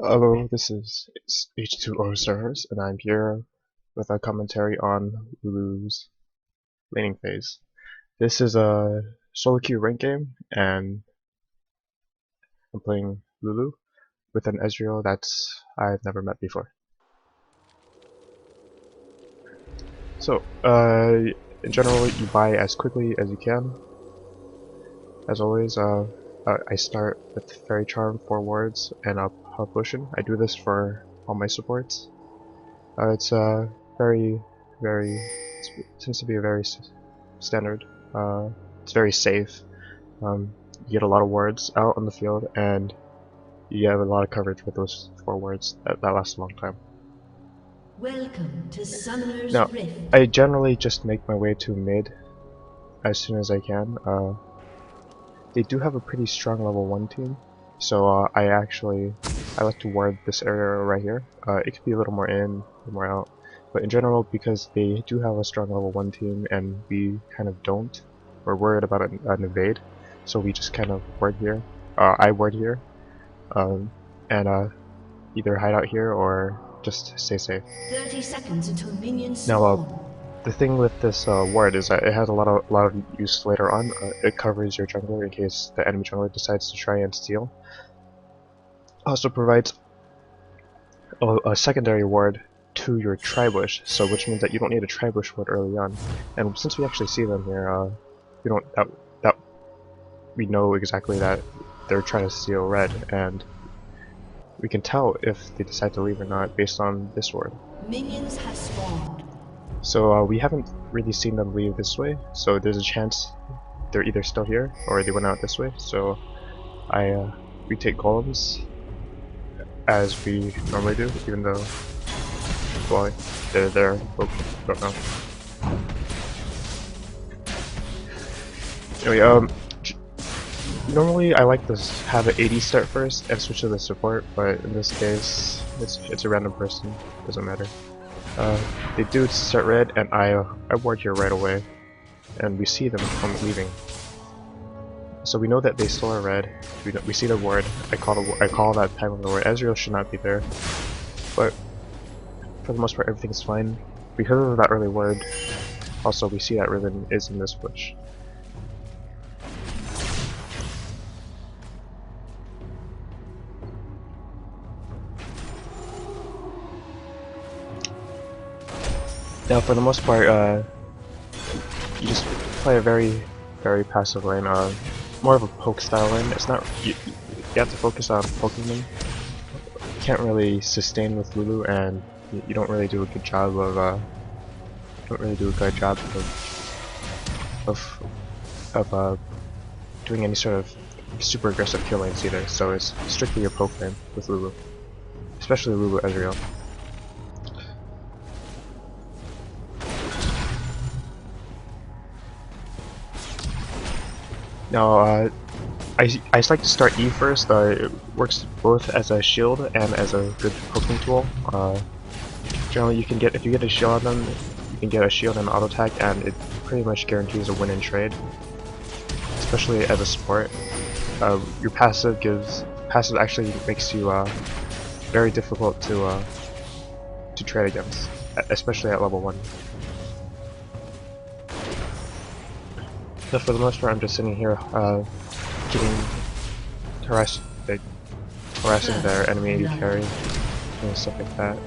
Hello, this is H2O Servers, and I'm here with a commentary on Lulu's laning phase. This is a solo queue rank game, and I'm playing Lulu with an Ezreal that I've never met before. So, in general, you buy as quickly as you can. As always, I start with Fairy Charm, 4 wards, and a Health Potion. I do this for all my supports. It's very, very, seems to be a very standard. It's very safe. You get a lot of wards out on the field, and you have a lot of coverage with those 4 wards. That lasts a long time. Welcome to Summoner's Now, Rift. I generally just make my way to mid as soon as I can. They do have a pretty strong level 1 team, so I like to ward this area right here. It could be a little more in, a little more out, but in general, because they do have a strong level 1 team and we kind of don't, we're worried about an invade, so we just kind of ward here. I ward here, and either hide out here or just stay safe. 30 seconds until minions Now, spawn. the thing with this ward is that it has a lot of use later on. It covers your jungler in case the enemy jungler decides to try and steal. Also provides a secondary ward to your Tribush, so which means that you don't need a Tribush ward early on. And since we actually see them here, we don't that we know exactly that they're trying to steal red, and we can tell if they decide to leave or not based on this ward. Minions have spawned. So we haven't really seen them leave this way, so there's a chance they're either still here or they went out this way. So we take golems as we normally do, even though, well, they're there. Don't know. Anyway, normally I like to have an AD start first and switch to the support, but in this case, it's a random person. Doesn't matter. They do start red, and I ward here right away, and we see them come leaving. So we know that they still are red. We see the ward. I call that time of the ward. Ezreal should not be there, but for the most part everything's fine because of that early ward. Also, we see that Riven is in this bush. Now, for the most part, you just play a very, very passive lane. More of a poke style lane. It's not you have to focus on poking them. You can't really sustain with Lulu, and you don't really do a good job of doing any sort of super aggressive kill lanes either. So it's strictly a poke lane with Lulu, especially Lulu Ezreal. Now, I like to start E first. It works both as a shield and as a good poking tool. Generally, you can get if you get a shield on them, you can get a shield and auto attack, and it pretty much guarantees a win in trade. Especially as a support, your passive actually makes you very difficult to trade against, especially at level 1. So for the most part, I'm just sitting here, harassing their enemy carry and stuff like that.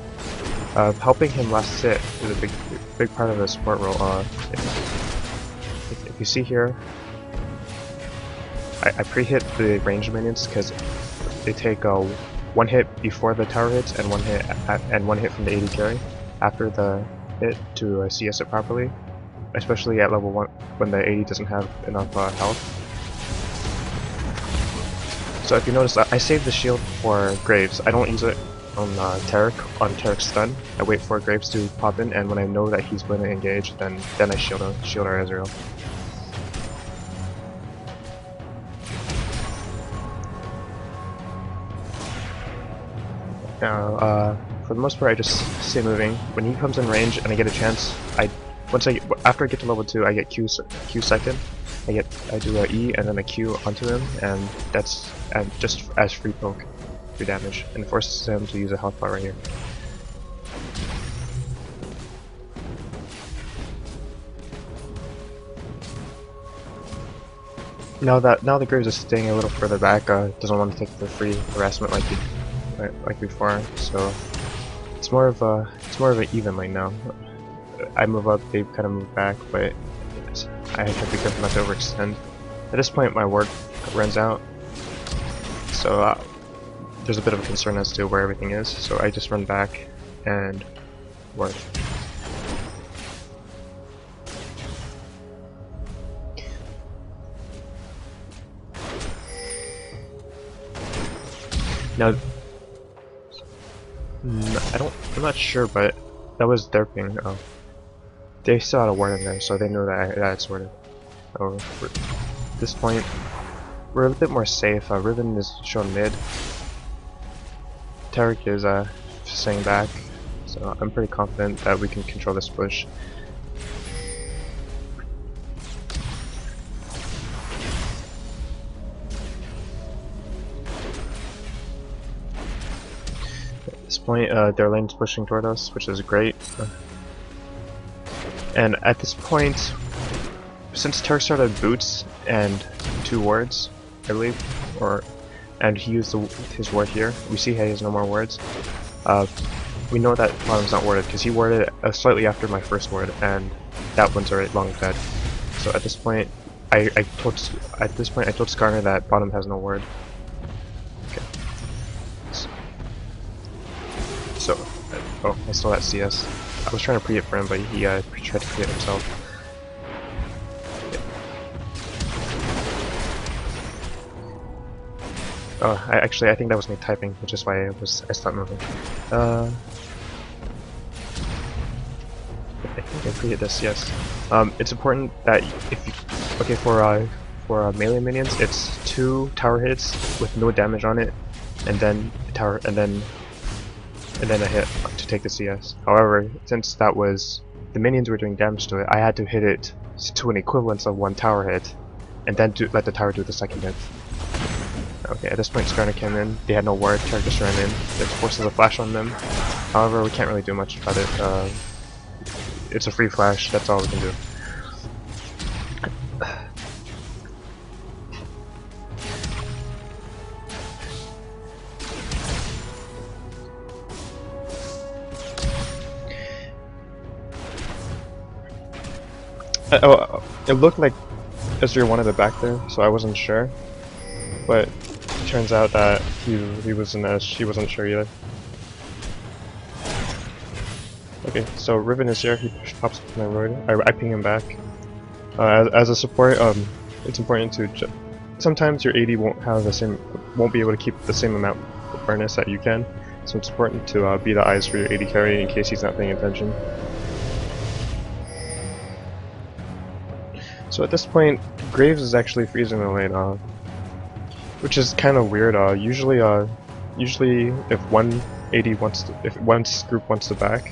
Helping him last hit is a big part of the support role. If you see here, I pre-hit the ranged minions because they take one hit before the tower hits and one hit from the AD carry after the hit to CS it properly. Especially at level 1 when the AD doesn't have enough health. So if you notice, I save the shield for Graves. I don't use it on Tarek's stun. I wait for Graves to pop in, and when I know that he's going to engage, then I shield our Ezreal. Now, for the most part, I just stay moving. When he comes in range and I get a chance, after I get to level 2, I get Q second. I do a E and then a Q onto him, and that's just as free poke. 3 damage, and forces him to use a health bar right here. Now the Graves is staying a little further back, doesn't want to take the free harassment like before, so it's more of an even lane now. I move up, they kind of move back, but I have to be careful not to overextend. At this point, my ward runs out, so there's a bit of a concern as to where everything is. So I just run back and ward. Now, I'm not sure, but that was their ping. Oh, they still had a ward in there, so they knew that I had sorted. Oh, at this point, we're a bit more safe. Riven is shown mid. Tarek is staying back, so I'm pretty confident that we can control this push. At this point, their lane's pushing toward us, which is great. And at this point, since Tarek started boots and 2 wards, I believe, and he used his ward here, we see he has no more wards. We know that bottom's not warded because he warded slightly after my first ward, and that one's already long dead. So at this point, I told Skarner that bottom has no ward. Okay. So, oh, I stole that CS. I was trying to pre it for him, but he tried to pre it himself. Oh, I think that was me typing, which is why I stopped moving. I think I pre-hit this, yes. It's important that for melee minions, it's 2 tower hits with no damage on it, and then a hit to take the CS. However, since the minions were doing damage to it, I had to hit it to an equivalence of 1 tower hit, and then let the tower do the second hit. Okay, at this point Skarner came in, they had no ward, Tarek just ran in, it forces a flash on them. However, we can't really do much about it. It's a free flash, that's all we can do. It looked like Ezreal wanted it back there, so I wasn't sure. But it turns out that he wasn't she wasn't sure either. Okay, so Riven is here, he pops up my road. I ping him back. As a support, it's important to sometimes your AD won't be able to keep the same amount of awareness that you can. So it's important to be the eyes for your AD carry in case he's not paying attention. So at this point, Graves is actually freezing the lane, which is kind of weird. Usually if one group wants to back,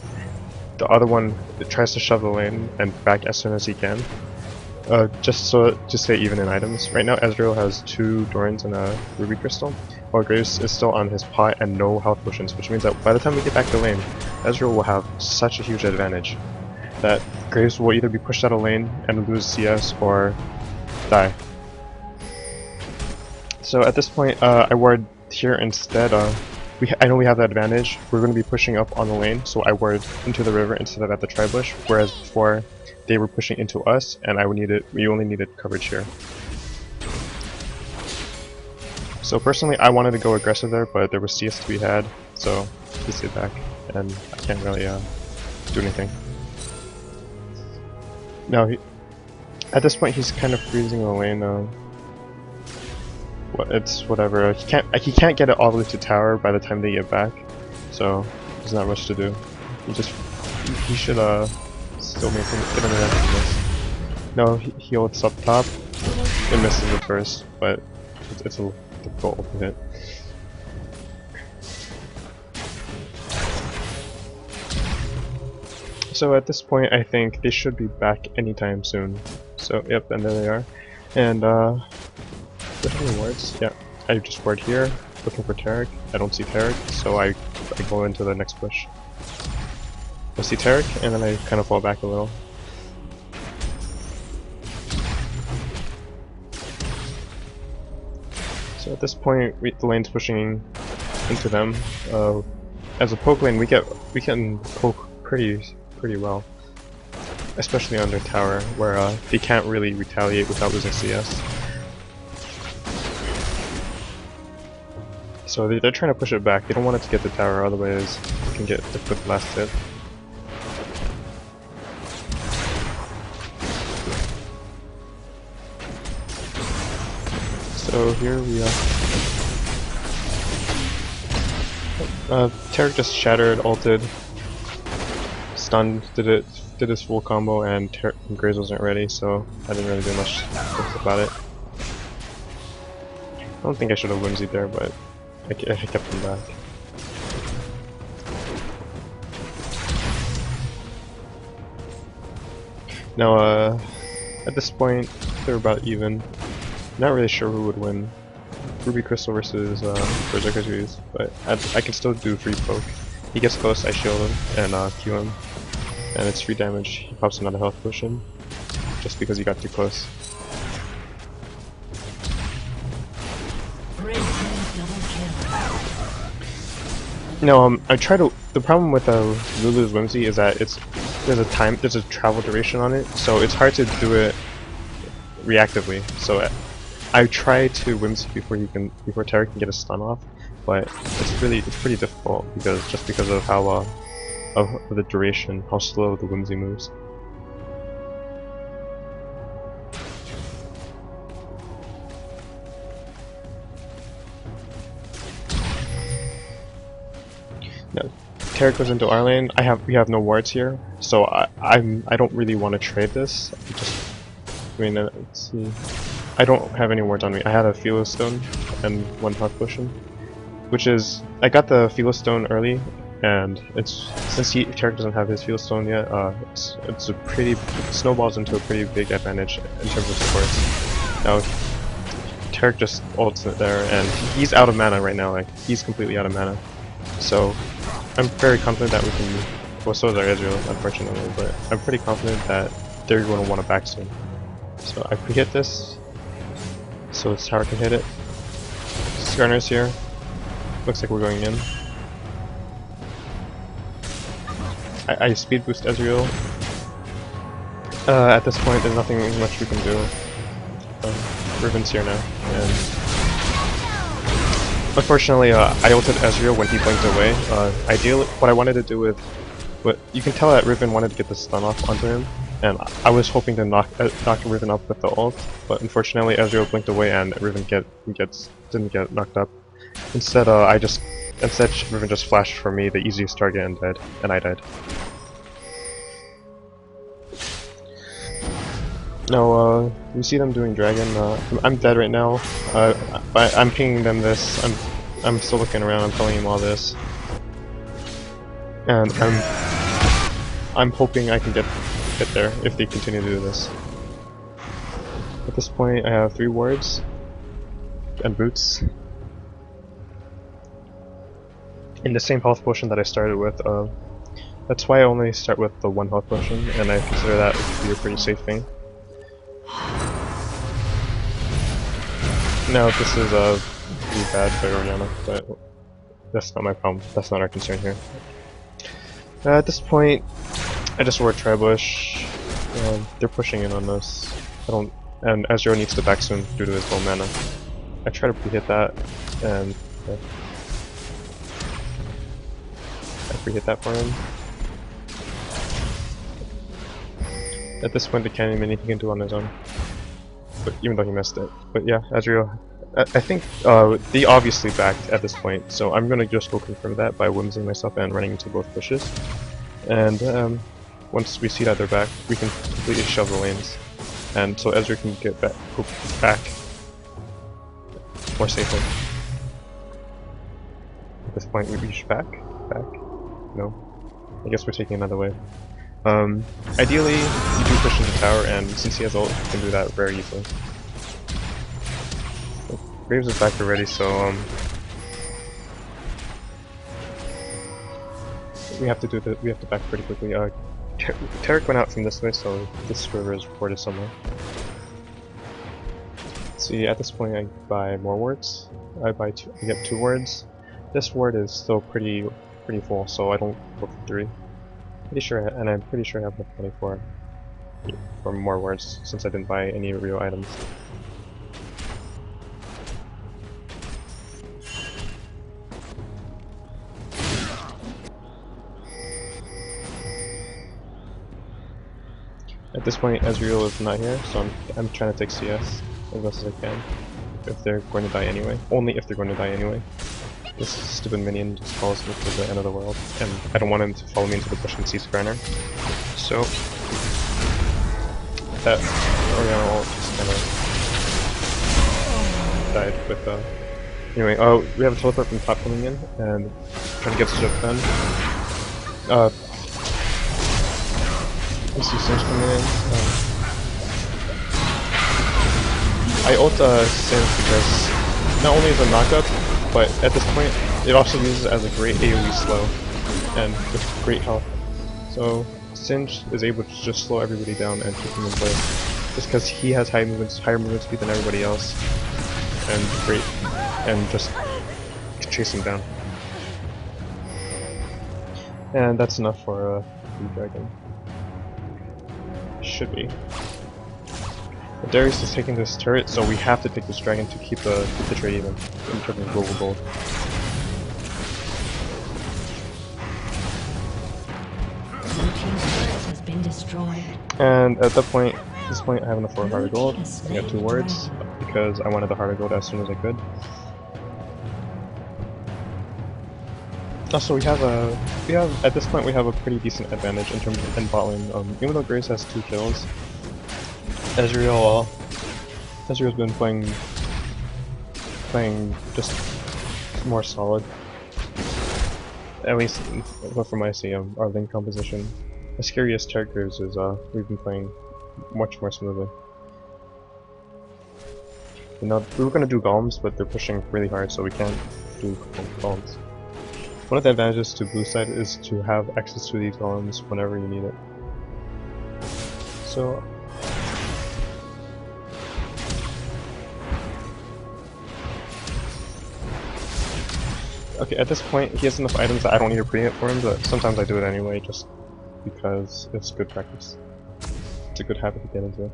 the other one tries to shove the lane and back as soon as he can. Just to stay even in items. Right now, Ezreal has 2 Dorans and a Ruby Crystal, while Graves is still on his pot and no health potions, which means that by the time we get back to lane, Ezreal will have such a huge advantage that Graves will either be pushed out of lane and lose CS or die. So at this point, I ward here instead. I know we have that advantage. We're going to be pushing up on the lane, so I ward into the river instead of at the tri-bush, whereas before they were pushing into us, and we only needed coverage here. So personally, I wanted to go aggressive there, but there was CS to be had, so he stayed back, and I can't really do anything. No, at this point he's kind of freezing the lane. It's whatever. He can't get it all the way to tower by the time they get back, so there's not much to do. He should still maintain get an advantage in this. No, he ults up top. It misses at first, but it's a difficult ult to hit. So at this point, I think they should be back anytime soon. So yep, and there they are. And do I have any wards? Yeah, I just ward here. looking for Tarek. I don't see Tarek, so I go into the next push. I see Tarek, and then I kind of fall back a little. So at this point, the lane's pushing into them. As a poke lane, we can poke pretty well, especially under tower, where they can't really retaliate without losing CS. So they're trying to push it back. They don't want it to get the tower, otherwise they can get the quick last hit. So here we are. Tarek just shattered, ulted, stunned, did his full combo, and Graves wasn't ready, so I didn't really do much about it. I don't think I should have whimsied there, but I kept him back. Now, at this point, they're about even. Not really sure who would win. Ruby Crystal versus Berserker series, but I can still do free poke. He gets close, I shield him and Q him, and it's free damage. He pops another health potion just because he got too close. No, I try to. The problem with Lulu's Whimsy is that there's a travel duration on it, so it's hard to do it reactively. So I try to Whimsy before Tarek can get a stun off, but it's pretty difficult because of how of the duration, how slow the Whimsy moves. No, Tarek goes into our lane. We have no wards here, so I don't really want to trade this. Let's see. I don't have any wards on me. I had a Philo Stone and one health potion, which is I got the Philo Stone early, and since Tarek doesn't have his Philo Stone yet, it's a pretty snowballs into a pretty big advantage in terms of supports. Now Tarek just ults it there, and he's out of mana right now. Like he's completely out of mana, so I'm very confident that we can. Well, so is our Ezreal, unfortunately, but I'm pretty confident that they're going to want to back soon. So I pre-hit this, so this tower can hit it. Skarner's here. Looks like we're going in. I speed boost Ezreal. At this point, there's nothing much we can do. Riven's here now, and unfortunately, I ulted Ezreal when he blinked away. Ideally, what I wanted to do with, you can tell that Riven wanted to get the stun off onto him, and I was hoping to knock Riven up with the ult, but unfortunately, Ezreal blinked away and Riven didn't get knocked up. Instead, Riven just flashed for me, the easiest target, and I died. No, we see them doing dragon. I'm dead right now. I'm pinging them this. I'm still looking around. I'm telling him all this, and I'm hoping I can get there if they continue to do this. At this point, I have 3 wards and boots in the same health potion that I started with. That's why I only start with the 1 health potion, and I consider that to be a pretty safe thing. No, this is pretty bad by Oriana, but that's not my problem. That's not our concern here. At this point, I just ward Tribush. They're pushing in on us. And Ezreal needs to back soon due to his low mana. I try to pre-hit that, and I pre-hit that for him. At this point, the can't even anything he can do on his own. But even though he missed it. But yeah, Ezreal. I think they obviously backed at this point, so I'm gonna just go confirm that by whimsying myself and running into both pushes. And once we see that they're back, we can completely shove the lanes, and so Ezreal can get back more safely. At this point, we reach back. No, I guess we're taking another wave. Ideally, you do push into tower, and since he has ult, you can do that very easily. Graves is back already, so we have to do the we have to back pretty quickly. Tarek went out from this way, so this river is warded somewhere. See, at this point I buy more wards. I get 2 wards. This ward is still pretty full, so I don't go for 3. Pretty sure, and I'm pretty sure I have enough money for more wards since I didn't buy any real items. At this point, Ezreal is not here, so I'm trying to take CS as best as I can. If they're going to die anyway, only if they're going to die anyway. This stupid minion just follows me to the end of the world, and I don't want him to follow me into the bush and cease grinder. So that Oriana ult just kind of died with Anyway, we have a teleport from top coming in, and trying to get stuff done. I see Singe coming in. I ult Singe because not only is it a knockup, but at this point it also uses it as a great AoE slow and with great health. So Singe is able to just slow everybody down and keep them in place, just because he has higher movement speed than everybody else, and just chase him down. And that's enough for the dragon. Should be. But Darius is taking this turret, so we have to take this dragon to keep the trade even in terms of global gold. Has been destroyed. And at this point I have enough for a heart of gold. I got 2 wards because I wanted the heart of gold as soon as I could. Also, we have at this point we have a pretty decent advantage in terms of bot lane. Even though Grace has 2 kills, Ezreal's been playing just more solid. At least from my see, our lane composition. As scary as Tarek Graves is, we've been playing much more smoothly. You know, we were gonna do golems, but they're pushing really hard, so we can't do golems. One of the advantages to blue side is to have access to these golems whenever you need it. So okay, at this point he has enough items that I don't need to pre-hit for him, but sometimes I do it anyway just because it's good practice. It's a good habit to get into.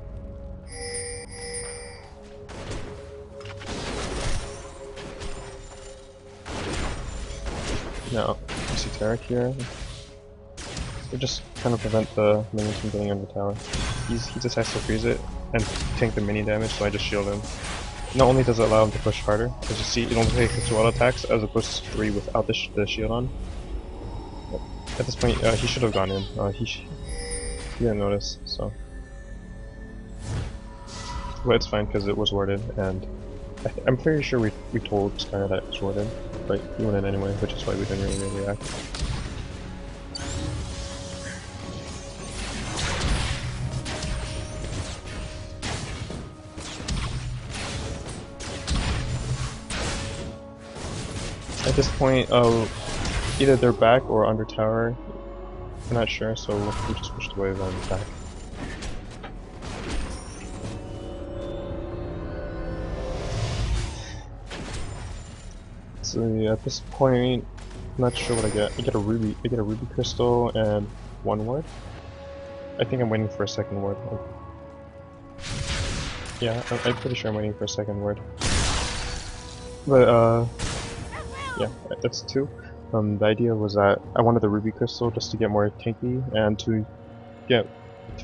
Now, you see Tarek here. We just kind of prevent the minions from getting under the tower. He decides to freeze it and tank the minion damage, so I just shield him. Not only does it allow him to push harder, as you see, it only takes 2 auto attacks as opposed to 3 without the shield on. At this point, he should have gone in. He didn't notice, so. But it's fine because it was warded, and I'm pretty sure we told Skyner that it was warded, but he went in anyway, which is why we didn't really react. At this point, either they're back or under tower. I'm not sure, so we just pushed away them back. So yeah, at this point, I'm not sure what I get. I get a ruby crystal and 1 ward. I think I'm waiting for a 2nd ward. Yeah, I'm pretty sure I'm waiting for a 2nd ward. But yeah, that's 2. The idea was that I wanted the ruby crystal just to get more tanky and to get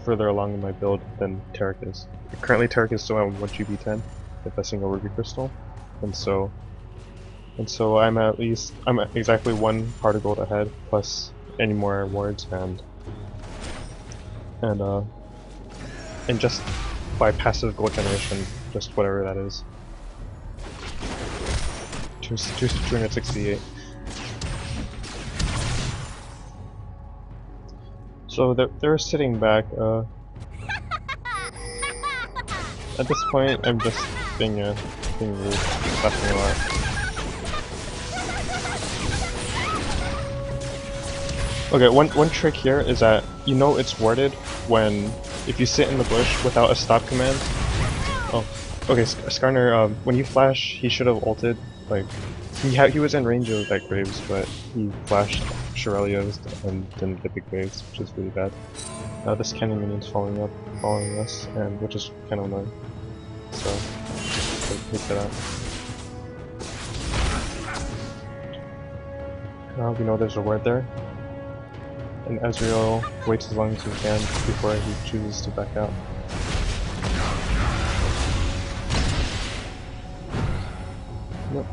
further along in my build than Tarek is. Currently Tarek is still at 1GB10 with a single ruby crystal, and so I'm exactly 1 heart of gold ahead plus any more wards and just by passive gold generation, just whatever that is. 268. So they're sitting back. At this point, I'm just being rude, laughing a lot. Okay, one trick here is that you know it's warded when if you sit in the bush without a stop command. Oh, okay, Skarner. When you flash, he should have ulted. Like he was in range of that Graves, but he flashed Shurelia's and didn't get the Graves, which is really bad. This cannon minion's following us, and which is kind of annoying. So, hate for that. We know there's a ward there, and Ezreal waits as long as he can before he chooses to back out. Yep.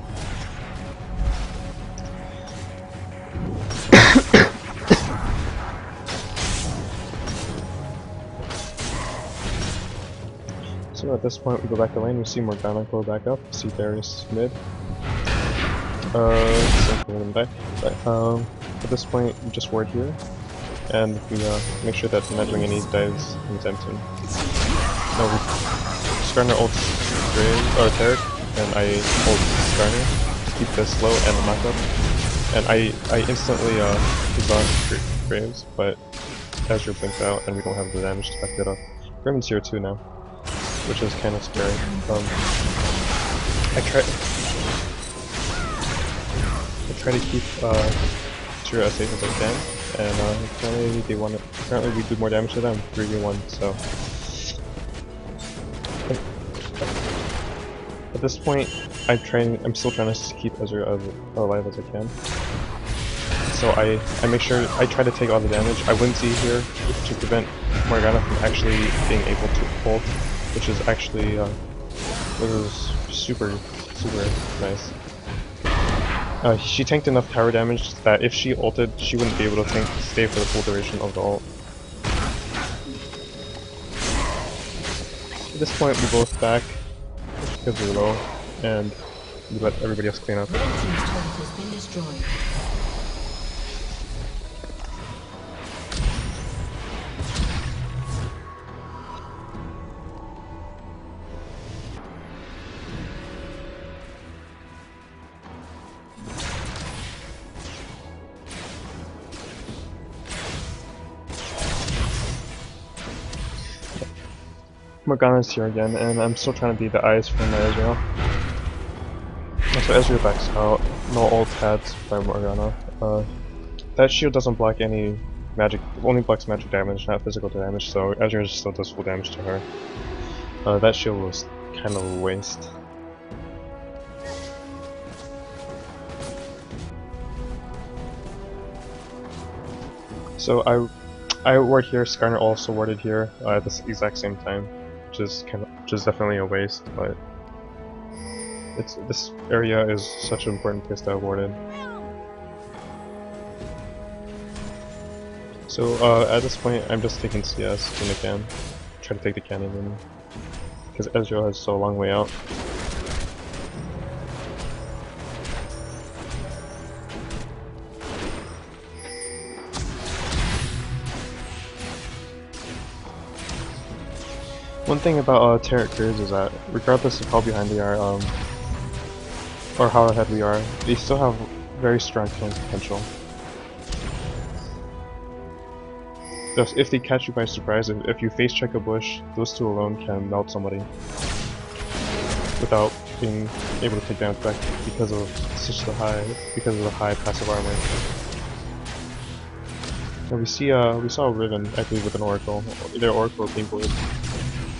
So at this point we go back to lane, we see Morgana go back up, see Darius mid. Something back. But, at this point we just ward here, and we make sure that we're not doing any dives anytime soon. No, Skarner ults Graves, or Tarek, and I ult Skarner to keep this slow and the map up. And I instantly exhaust Graves, but Ezreal blinked out and we don't have the damage to back it up. Gremlin's here too now, which is kind of scary. I try to keep Tyra as safe as I can, and apparently we do more damage to them, 3v1, so. At this point, I'm still trying to keep Ezreal as alive as I can. So I make sure, I try to take all the damage. I wouldn't see here to prevent Morgana from actually being able to ult, which is actually, super nice. She tanked enough tower damage that if she ulted, she wouldn't be able to stay for the full duration of the ult. At this point, we both back because we're low, and we let everybody else clean up. Red team's turret has been destroyed. Morgana's here again, and I'm still trying to be the eyes for my Ezreal. So Ezreal backs out, no ult had by Morgana. That shield doesn't block any magic, only blocks magic damage, not physical damage, so Ezreal still does full damage to her. That shield was kind of a waste. So I ward here, Skarner also warded here at the exact same time, which is definitely a waste, but this area is such an important place to have warded. So at this point, I'm just taking CS when I can, try to take the cannon in, because Ezreal has so long way out. One thing about Tarot Cruise is that, regardless of how behind they are, or how ahead we are, they still have very strong killing potential. Thus, if they catch you by surprise, if you face check a bush, those two alone can melt somebody without being able to take damage back because of the high passive armor. And we saw Riven, I believe, with an Oracle, either Oracle or Pinkwood.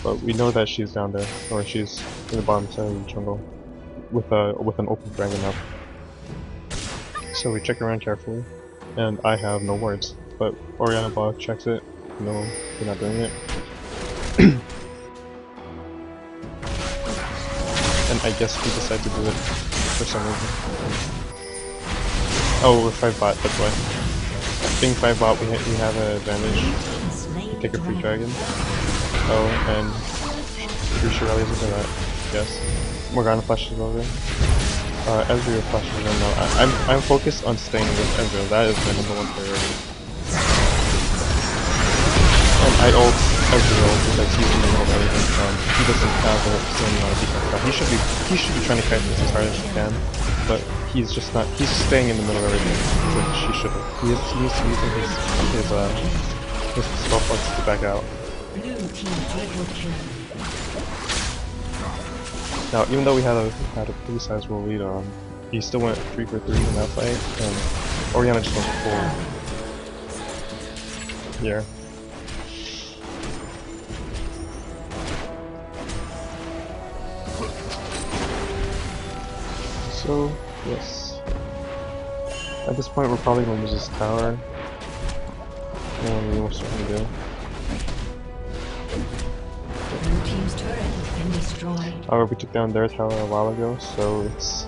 But we know that she's down there, or she's in the bottom side of the jungle, with an open dragon up. So we check around carefully, and I have no wards. But Oriana Bog checks it. No, they're not doing it. And I guess we decide to do it for some reason. Oh, we're 5 bot, that's why. Being 5 bot, we have an advantage. Take a free dragon. Oh, and 3 Shurelias into that. Yes. Morgana flashes over. Ezreal flashes in now. I'm focused on staying with Ezreal. That is my #1 priority. And I ult Ezreal because he's in the middle of everything. he doesn't have the same amount of defense now. He should be trying to kite this as hard as he can, but he's just not. He's staying in the middle of everything, which he shouldn't. He needs to be using his spell flex to back out. Blue team triple kill. Now, even though we had a pretty sizable lead, he still went 3 for 3 in that fight, and Oriana just went full here. So, yes. At this point, we're probably going to lose this tower. No one really knows what we're going to do. Blue team's turret has been destroyed. However, we took down their tower a while ago, so it's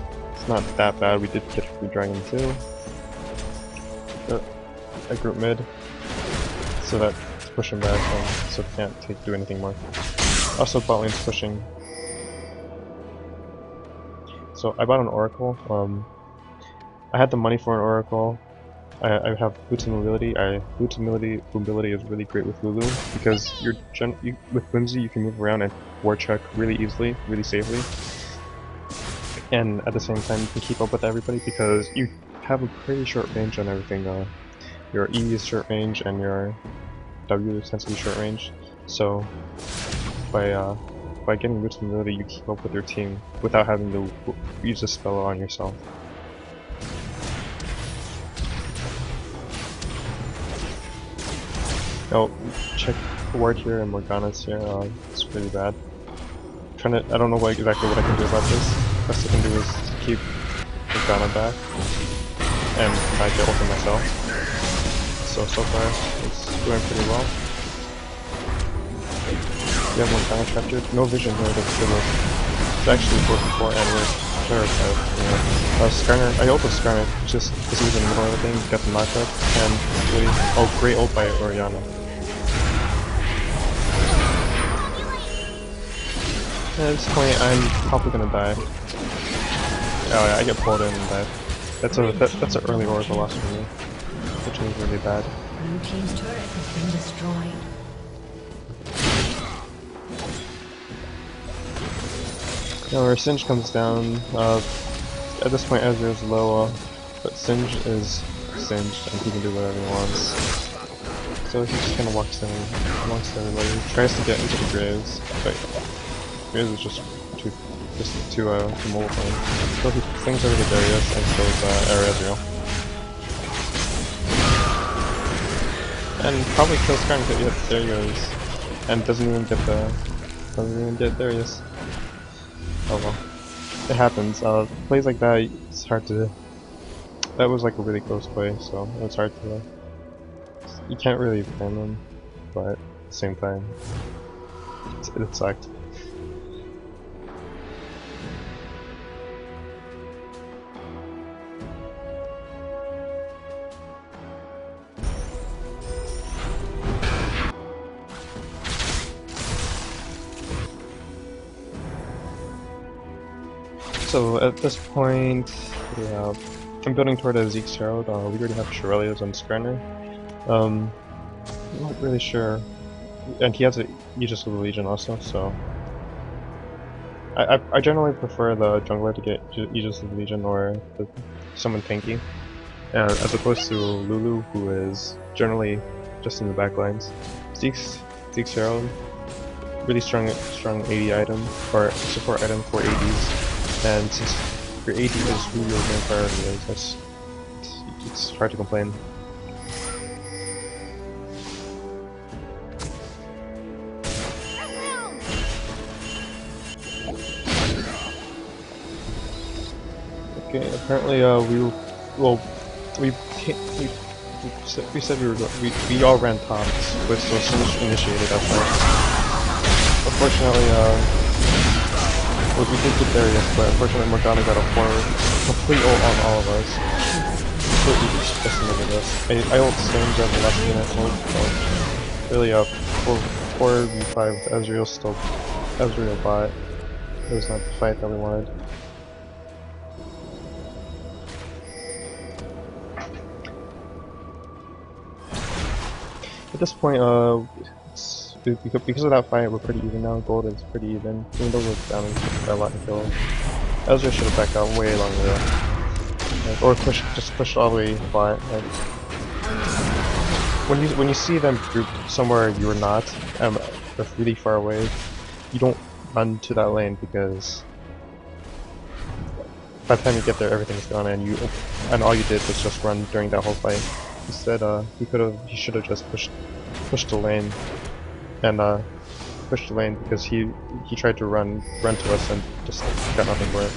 not that bad. We did get a free dragon too. A group mid, so that it's pushing back, so we can't do anything more. Also, bot lane's pushing. So I bought an oracle. I had the money for an oracle. I have boots and mobility. Boots and mobility is really great with Lulu because with Whimsy you can move around and war check really easily, really safely, and at the same time you can keep up with everybody because you have a pretty short range on everything. Your E is short range and your W tends to be short range. So by getting boots and mobility, you keep up with your team without having to use a spell on yourself. Oh, check the ward here and Morgana's here. It's pretty bad. I don't know exactly what I can do about this. Best I can do is keep Morgana back and I get ult myself. So far it's doing pretty well. We have Morgana captured. No vision here to kill us. It's actually 4-4 and we're terrified. Skarner, I ulted Skarner just because he was in the middle of everything, got the knockup, and really, oh, great ult by Oriana. At this point, I'm probably gonna die. Oh yeah, I get pulled in and die. That's an early oracle loss for me, which is really bad. Blue team's turret has been destroyed. Now our Singe comes down. At this point, Ezreal's low, but Singe is Singed and he can do whatever he wants. So he just kind of walks in amongst everybody. He tries to get into the Graves, but Graves is just too mobile for him. So he flings over to Darius and kills Ezreal. And probably kills Karn, but yep, there he goes. And doesn't even get Darius. Oh well. It happens. Plays like that, it's hard to... That was like a really close play, so it's hard to... You can't really blame them, but at the same time, it sucked. So at this point, yeah, I'm building toward a Zeke's Herald. We already have Shirelia's on Skarner. I'm not really sure, and he has a Aegis of the Legion also. So I generally prefer the jungler to get Aegis of the Legion or someone tanky, as opposed to Lulu, who is generally just in the back lines. Zeke's Herald, really strong AD item or support item for ADs. And since your AD is who your main priority is, it's hard to complain. Okay, apparently we said we all ran tops with Singe initiated that fight. Unfortunately, we did get Darius, but unfortunately Morgana got a complete ult on all of us. Completely just decimated us. I ult Singe at the last minute, so really 4v5 with Ezreal bot. It was not the fight that we wanted. At this point, because of that fight, we're pretty even now. Gold is pretty even, even though we're down by a lot in kills. Ezra should have backed out way longer ago. Like, or just pushed all the way bot. Like, when you see them group somewhere you're not, or really far away, you don't run to that lane because by the time you get there, everything's gone, and all you did was just run during that whole fight. Instead, he should have just pushed the lane, and pushed the lane because he tried to run to us and just got nothing for it.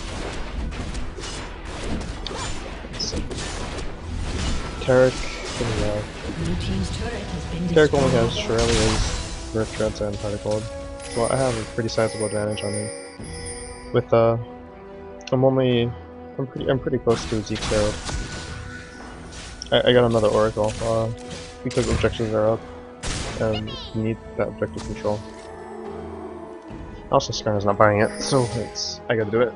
Tarek, Tarek only has Shirley's Rift Treads and Particle, so I have a pretty sizable advantage on him. With I'm pretty close to Zeke's Herald. I got another Oracle, because objectives are up, and you need that objective control. Also, Skarner's not buying it, so I gotta do it.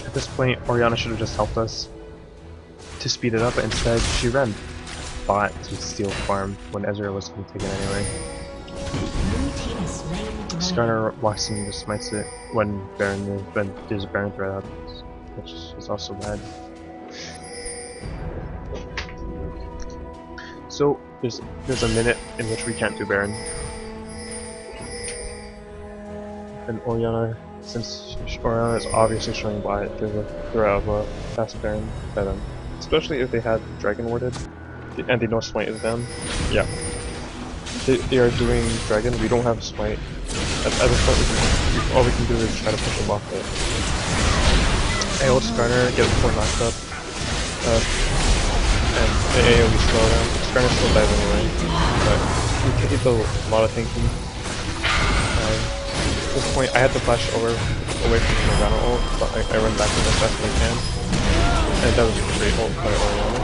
At this point, Orianna should have just helped us to speed it up, but instead she ran bot to steal farm when Ezreal was being taken anyway. Skarner walks in and just smites it when there's a Baron threat up, which is also bad. So there's a minute in which we can't do Baron. And Orianna, since Orianna is obviously showing bot, there's a threat of a fast Baron by them. Especially if they had Dragon Warded, and they know Smite is down. Yeah. They are doing Dragon, we don't have a Smite. At this point, all we can do is try to push them off it. I ult Skarner, get the point knocked up, and the AoE slow down. Skarner still dies anyway, but he did a lot of thinking. At this point, I had to flash away from the Morgana ult, but I run back as fast as I can. And that was a great ult by Orianna.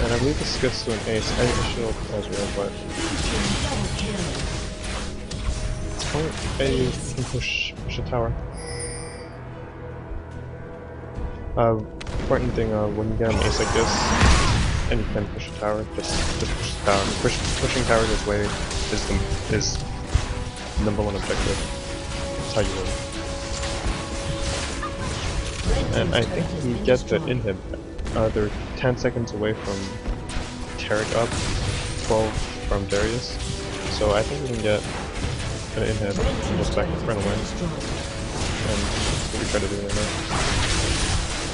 And I believe this gets to an ace. I should ult Ezreal, but I can push a tower. Important thing, when you get an ace like this, and you can push a tower, just push the tower. Pushing tower this way is number one objective. That's how you win. And I think we get the inhib. They're 10 seconds away from Tarek up, 12 from Darius. So I think we can get an inhib and just back in front of win. And that's what we try to do right now.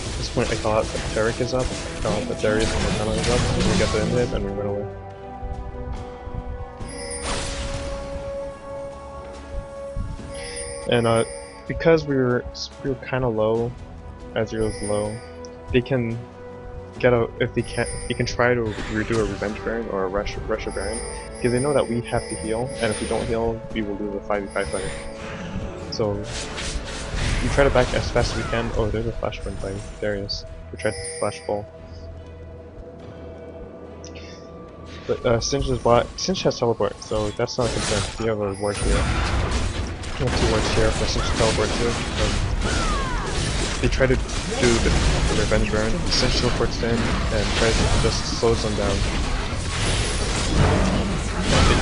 At this point I call out that Tarek is up, I call out that Darius and Morgana is up, and we get the inhib and we run away. And because we were kind of low, Ezreal's low, they can get out if they can try to redo a revenge Baron or a rush a Baron, because they know that we have to heal, and if we don't heal, we will lose a 5v5 fight. So we try to back as fast as we can. Oh, there's a flash burn by Darius. We tried to flash ball. But Singe has teleport, so that's not a concern. We have a ward here. We have 2 wards here for Singe to teleport to. They try to do the revenge Baron. Singe teleports in and tries to just slows them down.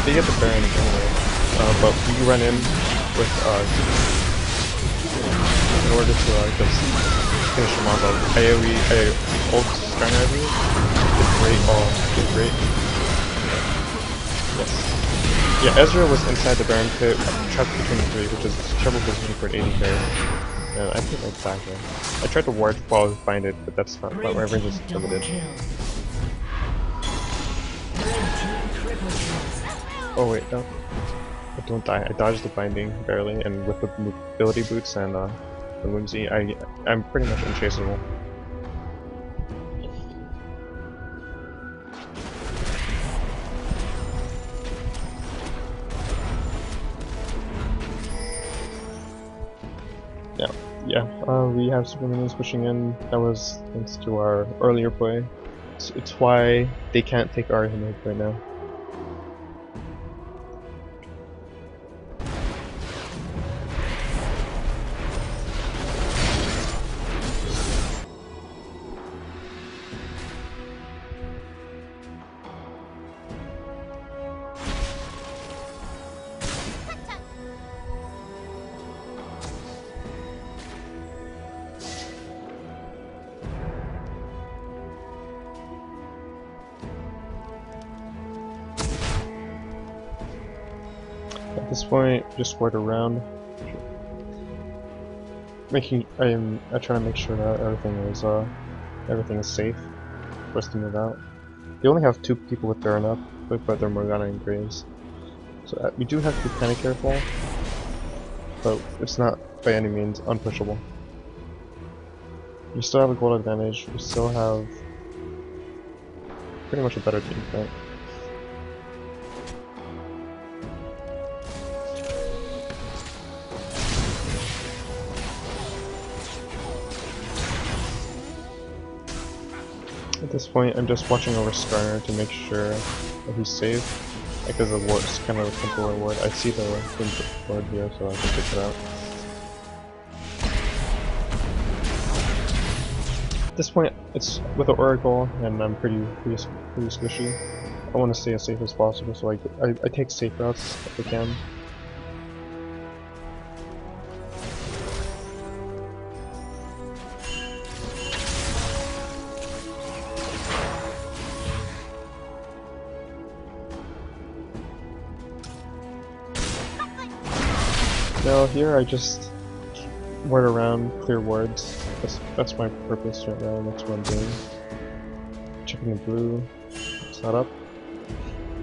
They get the Baron anyway, but we run in with in order to just finish them off. I ult Skarner every. Did great. Yes. Yeah, Ezreal was inside the Baron pit, trapped between the 3, which is a terrible position for an 80 player. I think I died there. I tried to ward while I was binded, but that's not my range is limited. Oh wait, no. I don't die. I dodged the binding barely, and with the mobility boots and the whimsy, I'm pretty much unchaseable. Yeah, we have super minions pushing in. That was thanks to our earlier play. It's why they can't take our mid right now. At this point, just ward around, I try to make sure that everything is safe for us to move out. They only have 2 people with Baron up, but they're Morgana and Graves. So we do have to be kind of careful, but it's not by any means unpushable. We still have a gold advantage. We still have pretty much a better team fight. At this point, I'm just watching over Skarner to make sure that he's safe. Because the ward is kind of a temporary ward. I see the ward here, so I can pick it out. At this point, it's with the Oracle, and I'm pretty squishy. I want to stay as safe as possible, so I take safe routes if I can. Now here I just ward around, clear wards. That's my purpose right now, that's what I'm doing. Checking the blue, it's not up.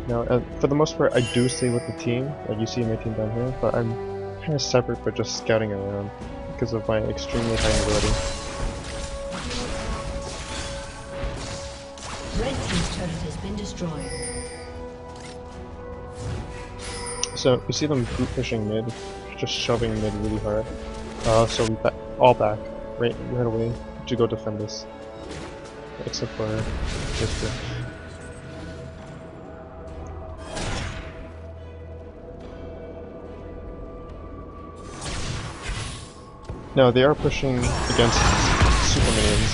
Now, for the most part, I do stay with the team, like you see my team down here, but I'm kind of separate but just scouting around because of my extremely high mobility. Red team's turret has been destroyed. So, you see them group pushing mid, just shoving mid really hard. So we all back, right away, to go defend this. Except for this guy. No, they are pushing against super minions,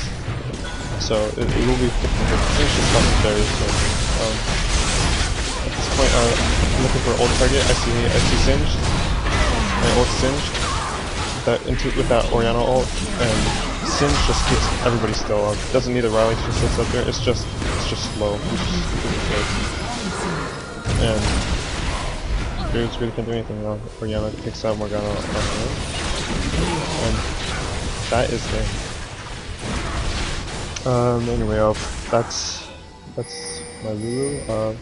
so it will be 50-50. It's just not very so, at this point, I'm looking for ult target. I see Singed. My ult Singed. With that Oriana ult, and Singe just keeps everybody still. Doesn't need a rally, just sits up there. It's just slow. And dudes really can't do anything now. Oriana picks out Morgana on her own. And that is there. Anyway, that's my Lulu.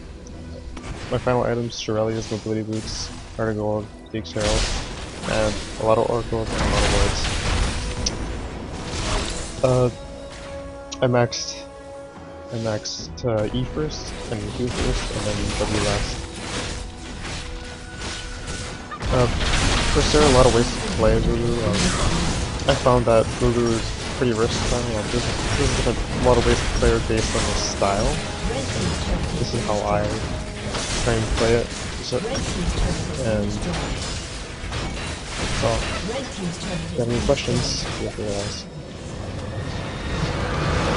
My final items: Shirelia's mobility boots, Article, Deek's Herald, and a lot of oracles and a lot of words. I maxed E first, and Q first, and then W last. First, there are a lot of ways to play Lulu. I found that Lulu is pretty versatile. There's a lot of ways to play her based on the style. This is how I try and play it. So, and so, if you have any questions, feel free to ask.